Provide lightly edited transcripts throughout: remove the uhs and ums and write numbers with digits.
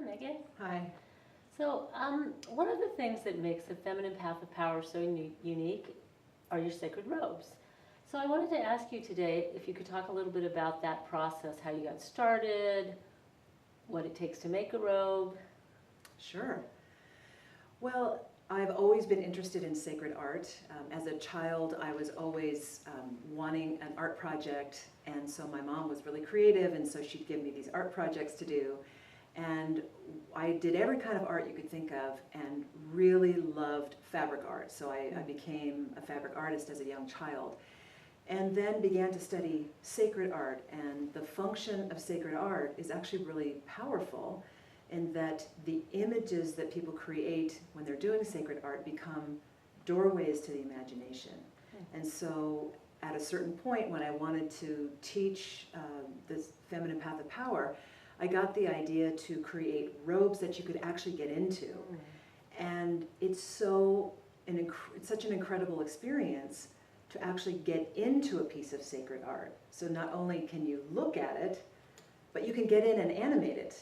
Megan. Hi. So, one of the things that makes the feminine path of power so unique are your sacred robes. So I wanted to ask you today if you could talk a little bit about that process, how you got started, what it takes to make a robe. Sure. Well, I've always been interested in sacred art. As a child, I was always wanting an art project, and so my mom was really creative, and so she'd give me these art projects to do. And I did every kind of art you could think of and really loved fabric art. So I became a fabric artist as a young child, and then began to study sacred art. And the function of sacred art is actually really powerful in that the images that people create when they're doing sacred art become doorways to the imagination. And so at a certain point when I wanted to teach this feminine path of power, I got the idea to create robes that you could actually get into. And it's such an incredible experience to actually get into a piece of sacred art. So not only can you look at it, but you can get in and animate it.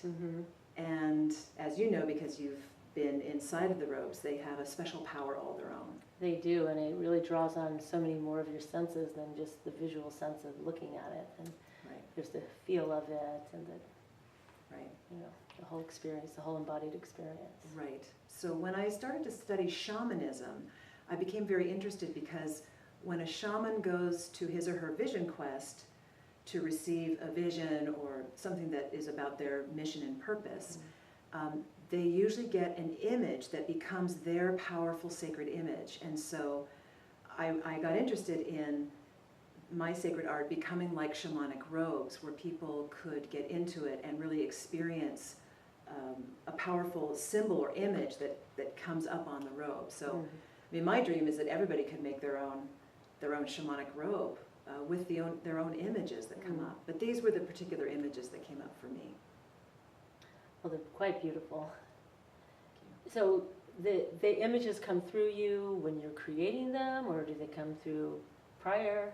And as you know, because you've been inside of the robes, they have a special power all their own. They do, and it really draws on so many more of your senses than just the visual sense of looking at it. And there's the feel of it and the the whole experience, the whole embodied experience. Right. So when I started to study shamanism, I became very interested because when a shaman goes to his or her vision quest to receive a vision or something that is about their mission and purpose, they usually get an image that becomes their powerful sacred image. And so I got interested in my sacred art becoming like shamanic robes, where people could get into it and really experience a powerful symbol or image that comes up on the robe. So, I mean, my dream is that everybody could make their own shamanic robe with their own images that come up. But these were the particular images that came up for me. Well, they're quite beautiful. So the images come through you when you're creating them, or do they come through prior?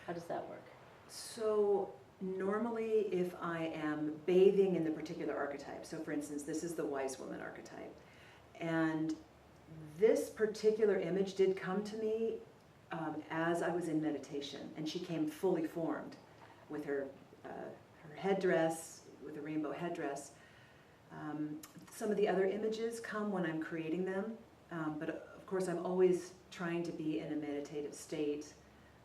How does that work? So normally if I am bathing in the particular archetype, so for instance, this is the wise woman archetype, and this particular image did come to me as I was in meditation, and she came fully formed with her headdress, with a rainbow headdress. Some of the other images come when I'm creating them, but of course I'm always trying to be in a meditative state.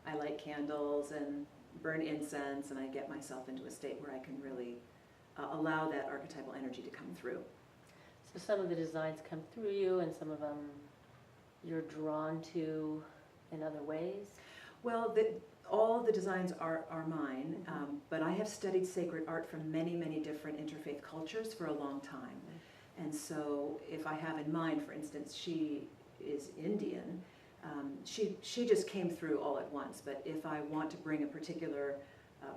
I light candles and burn incense, and I get myself into a state where I can really allow that archetypal energy to come through. So some of the designs come through you, and some of them you're drawn to in other ways? Well, all the designs are mine, but I have studied sacred art from many, many different interfaith cultures for a long time. And so if I have in mind, for instance, she is Indian, she just came through all at once. But if I want to bring a particular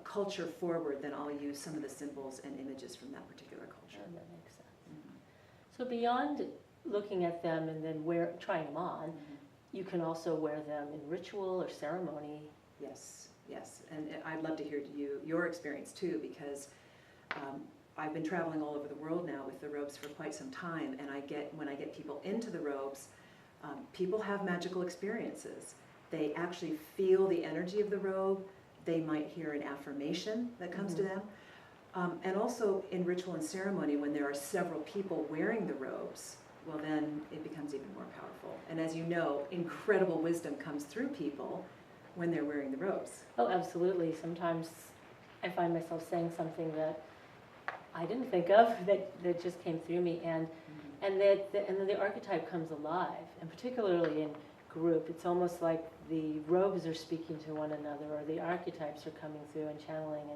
culture forward, then I'll use some of the symbols and images from that particular culture. Oh, that makes sense. So beyond looking at them and then trying them on, you can also wear them in ritual or ceremony. Yes, yes, and I'd love to hear your experience too, because I've been traveling all over the world now with the robes for quite some time, and when I get people into the robes, people have magical experiences. They actually feel the energy of the robe. They might hear an affirmation that comes to them. And also in ritual and ceremony, when there are several people wearing the robes, well then it becomes even more powerful. And as you know, incredible wisdom comes through people when they're wearing the robes. Oh, absolutely. Sometimes I find myself saying something that I didn't think of that just came through me, and then the archetype comes alive, and particularly in group, it's almost like the robes are speaking to one another, or the archetypes are coming through and channeling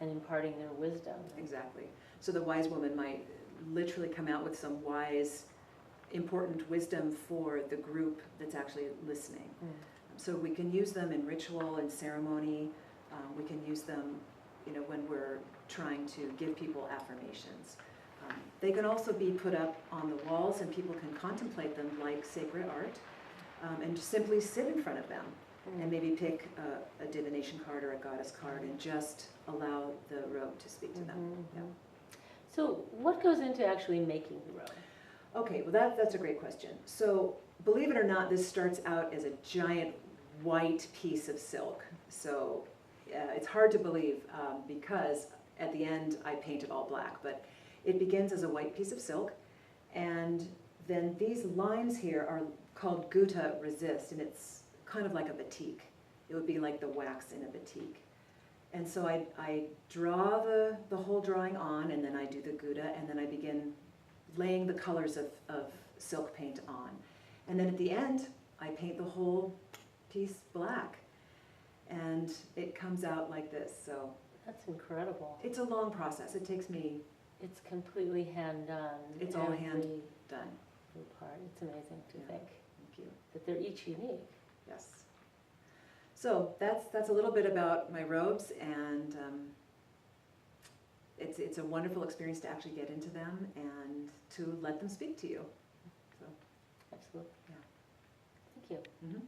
and imparting their wisdom. Exactly. So the wise woman might literally come out with some wise, important wisdom for the group that's actually listening. So we can use them in ritual and ceremony. We can use them, when we're trying to give people affirmations. They can also be put up on the walls, and people can contemplate them like sacred art, and just simply sit in front of them and maybe pick a divination card or a goddess card and just allow the robe to speak to them. So what goes into actually making the robe? Okay, well that's a great question. So believe it or not, this starts out as a giant white piece of silk. So it's hard to believe because at the end I paint it all black, but it begins as a white piece of silk, and then these lines here are called Gutta Resist, and it's kind of like a batik. It would be like the wax in a batik. And so I draw the whole drawing on, and then I do the Gutta, and then I begin laying the colors of silk paint on. And then at the end, I paint the whole piece black. And it comes out like this, so. That's incredible. It's a long process. It takes me, It's completely hand done. It's all hand every done. part. It's amazing to Yeah. think Thank you. that they're each unique. Yes. So that's a little bit about my robes, and it's a wonderful experience to actually get into them and to let them speak to you. So, Absolutely. yeah. Thank you. Mhm.